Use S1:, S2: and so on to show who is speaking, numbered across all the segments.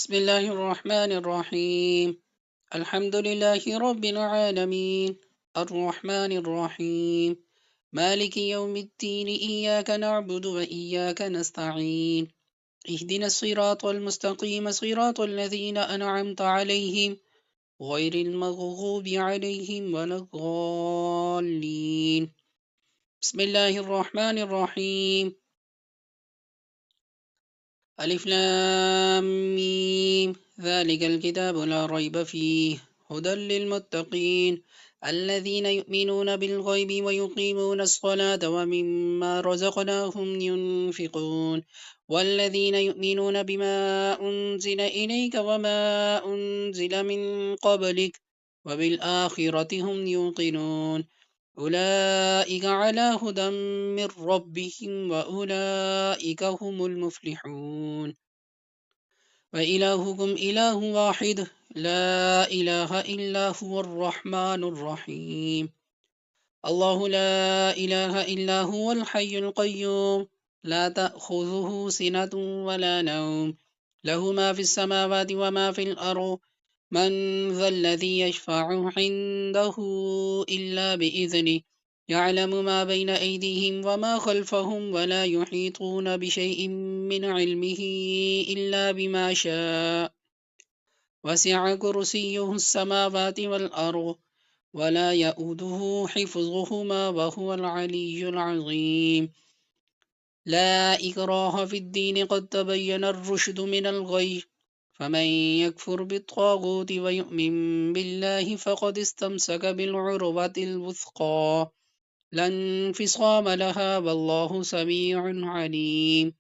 S1: بسم الله الرحمن الرحيم. الحمد لله رب العالمين، الرحمن الرحيم، مالك يوم الدين. إياك نعبد وإياك نستعين. اهدنا الصراط المستقيم، صراط الذين أنعمت عليهم غير المغضوب عليهم ولا الضالين. بسم الله الرحمن الرحيم. ألف لام ميم، ذلك الكتاب لا ريب فيه هدى للمتقين الذين يؤمنون بالغيب ويقيمون الصلاة ومما رزقناهم ينفقون والذين يؤمنون بما أنزل إليك وما أنزل من قبلك وبالآخرة هم يوقنون أولئك على هدى من ربهم وأولئك هم المفلحون. وإلهكم إله واحد لا إله إلا هو الرحمن الرحيم. الله لا إله إلا هو الحي القيوم لا تأخذه سنة ولا نوم له ما في السماوات وما في الأرض من ذا الذي يشفع عنده إلا بإذنه يعلم ما بين أيديهم وما خلفهم ولا يحيطون بشيء من علمه إلا بما شاء وسع كرسيه السماوات والأرض ولا يؤوده حفظهما وهو العلي العظيم. لا إكراه في الدين قد تبين الرشد من الغي فمن يكفر بالطاغوت ويؤمن بالله فقد استمسك بالعروة الوثقى لا انفصام لها والله سميع عليم.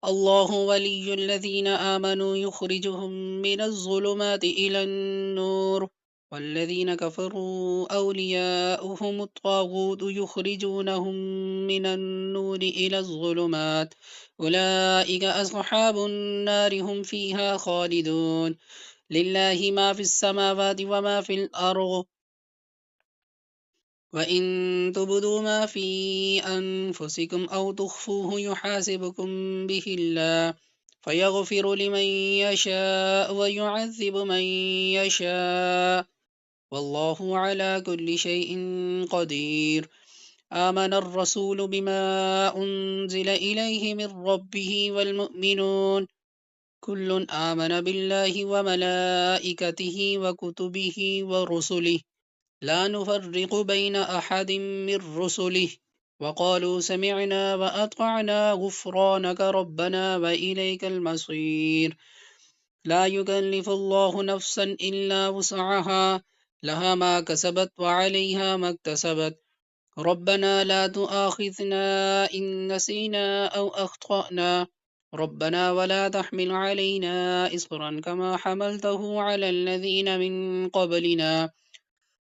S1: الله ولي الذين آمنوا يخرجهم من الظلمات إلى النور والذين كفروا أولياؤهم الطاغوت يخرجونهم من النور إلى الظلمات أولئك أصحاب النار هم فيها خالدون. لله ما في السماوات وما في الأرض وإن تبدوا ما في أنفسكم أو تخفوه يحاسبكم به الله فيغفر لمن يشاء ويعذب من يشاء والله على كل شيء قدير. آمن الرسول بما أنزل إليه من ربه والمؤمنون كل آمن بالله وملائكته وكتبه ورسله لا نفرق بين أحد من رسله وقالوا سمعنا وأطعنا غفرانك ربنا وإليك المصير. لا يكلف الله نفسا إلا وسعها لها ما كسبت وعليها ما اكتسبت ربنا لا تؤاخذنا إن نسينا أو أخطأنا ربنا ولا تحمل علينا إصرا كما حملته على الذين من قبلنا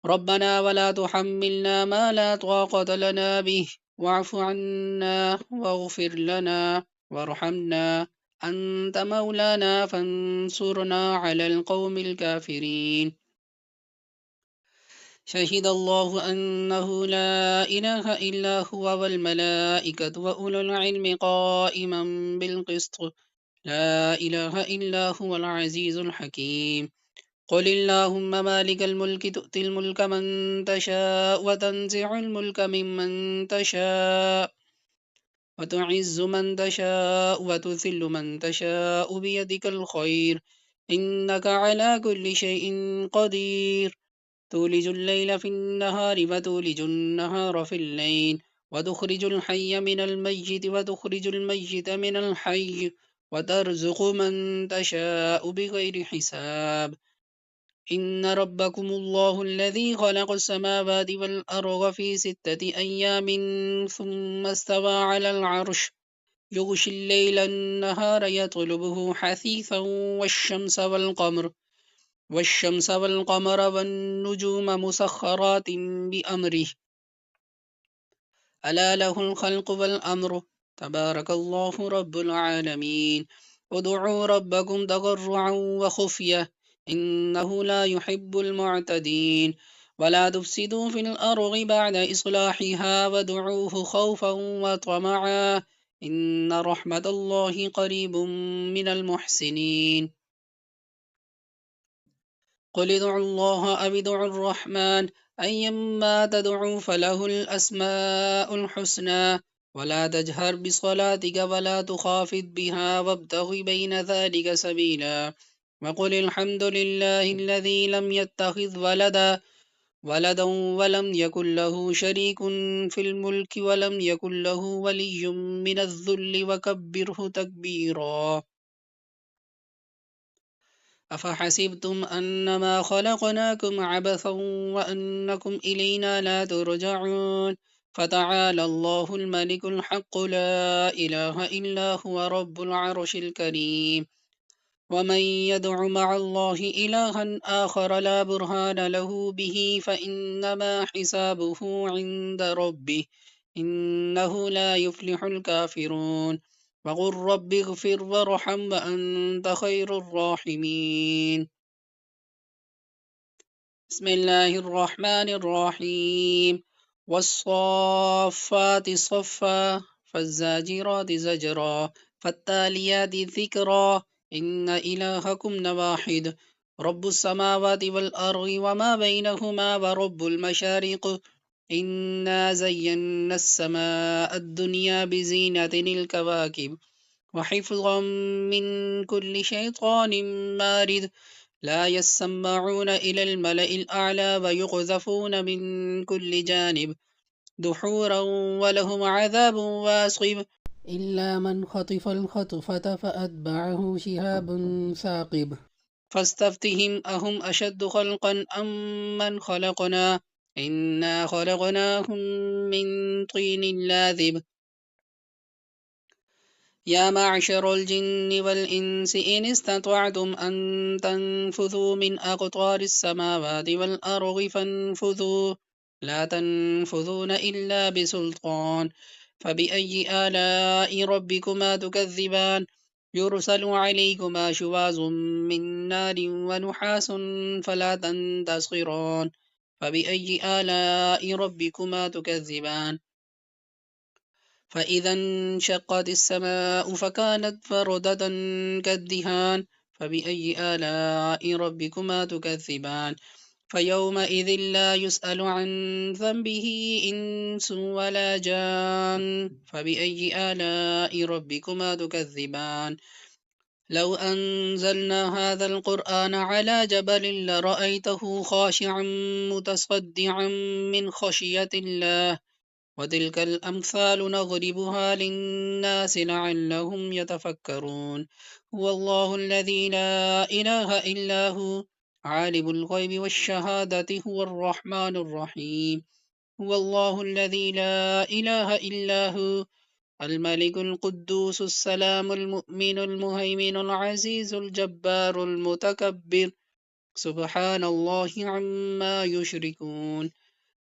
S1: ربنا ولا تحملنا ما لا طاقة لنا به واعف عنا واغفر لنا وارحمنا أنت مولانا فانصرنا على القوم الكافرين. شهد الله أنه لا إله إلا هو والملائكة وأولو العلم قائما بالقسط لا إله إلا هو العزيز الحكيم. قل اللهم مالك الملك تؤتي الملك من تشاء وتنزع الملك ممن تشاء وتعز من تشاء وتذل من تشاء بيدك الخير إنك على كل شيء قدير. تولج الليل في النهار وتولج النهار في الليل وتخرج الحي من الميت وتخرج الميت من الحي وترزق من تشاء بغير حساب. إن ربكم الله الذي خلق السماوات والأرض في 6 أيام ثم استوى على العرش يغشي الليل النهار يطلبه حثيثا والشمس والقمر والنجوم مسخرات بأمره ألا له الخلق والأمر تبارك الله رب العالمين. ادعوا ربكم تضرعا وخفية إنه لا يحب المعتدين ولا تفسدوا في الأرض بعد إصلاحها وادعوه خوفا وطمعا إن رحمة الله قريب من المحسنين قل ادعوا الله أو ادعوا الرحمن أيما تدعوا فله الأسماء الحسنى ولا تجهر بصلاتك ولا تخافت بها وابتغ بين ذلك سبيلا وقل الحمد لله الذي لم يتخذ ولدا ولم يكن له شريك في الملك ولم يكن له ولي من الذل وكبره تكبيرا أفحسبتم أنما خلقناكم عبثا وأنكم إلينا لا ترجعون فتعالى الله الملك الحق لا إله إلا هو رب العرش الكريم ومن يدع مع الله إلها آخر لا برهان له به فإنما حسابه عند ربه إنه لا يفلح الكافرون وقل رب اغفر وارحم وأنت خير الراحمين بسم الله الرحمن الرحيم والصافات صفا فالزاجرات زجرا فالتاليات ذكرا إن إلهكم لواحد رب السماوات والأرض وما بينهما ورب المشارق إنا زينا السماء الدنيا بزينة الكواكب وحفظا من كل شيطان مارد لا يسمعون إلى الملأ الأعلى ويقذفون من كل جانب دحورا ولهم عذاب واصب إلا من خطف الخطفة فأتبعه شهاب ثاقب فاستفتهم أهم أشد خلقا أم من خلقنا إنا خلقناهم من طين لاذب يا معشر الجن والإنس إن استطعتم أن تنفذوا من أقطار السماوات والأرض فانفذوا لا تنفذون إلا بسلطان فبأي آلاء ربكما تكذبان يرسل عليكما شواظ من نار ونحاس فلا تنتصران فبأي آلاء ربكما تكذبان فإذا انشقت السماء فكانت فردة كالدهان فبأي آلاء ربكما تكذبان فيومئذ لا يسأل عن ذنبه إنس ولا جان فبأي آلاء ربكما تكذبان لو أنزلنا هذا القرآن على جبل لرأيته خاشعا متصدعا من خشية الله وتلك الأمثال نضربها للناس لعلهم يتفكرون هو الله الذي لا إله إلا هو عالم الغيب والشهادة هو الرحمن الرحيم هو الله الذي لا إله إلا هو الملك القدوس السلام المؤمن المهيمن العزيز الجبار المتكبر سبحان الله عما يشركون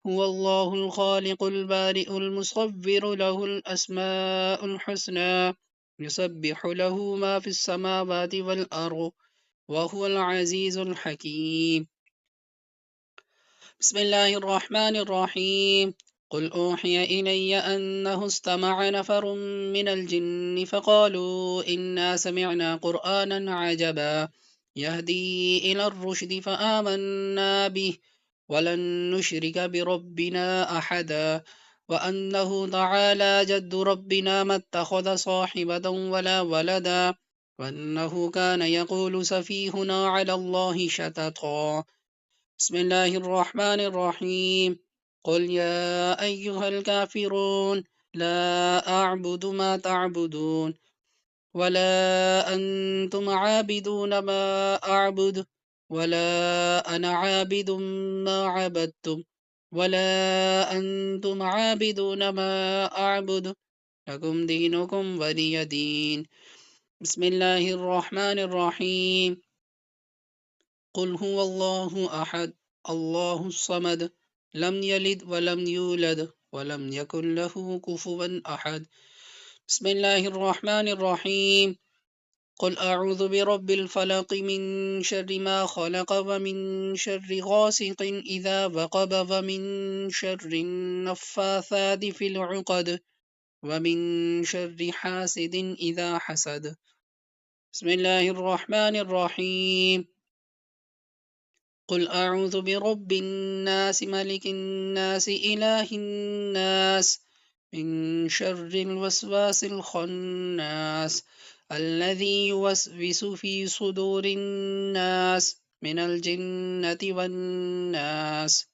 S1: هو الله الخالق البارئ المصور له الأسماء الحسنى يسبح له ما في السماوات والأرض وهو العزيز الحكيم بسم الله الرحمن الرحيم قل أوحي إلي أنه استمع نفر من الجن فقالوا إنا سمعنا قرآنا عجبا يهدي إلى الرشد فآمنا به ولن نشرك بربنا أحدا وأنه تعالى جد ربنا ما اتخذ صاحبة ولا ولدا وأنه كان يقول سفيهنا على الله شططا بسم الله الرحمن الرحيم قل يا أيها الكافرون لا أعبد ما تعبدون ولا أنتم عابدون ما أعبد ولا أنا عابد ما عبدتم ولا أنتم عابدون ما أعبد لكم دينكم ولي دين بسم الله الرحمن الرحيم قل هو الله أحد الله الصمد لم يلد ولم يولد ولم يكن له كفوا أحد بسم الله الرحمن الرحيم قل أعوذ برب الفلق من شر ما خلق ومن شر غاسق إذا وقب ومن شر النفاثات في العقد ومن شر حاسد إذا حسد. بسم الله الرحمن الرحيم. قل أعوذ برب الناس ملك الناس إله الناس من شر الوسواس الخناس الذي يوسوس في صدور الناس من الجنة والناس.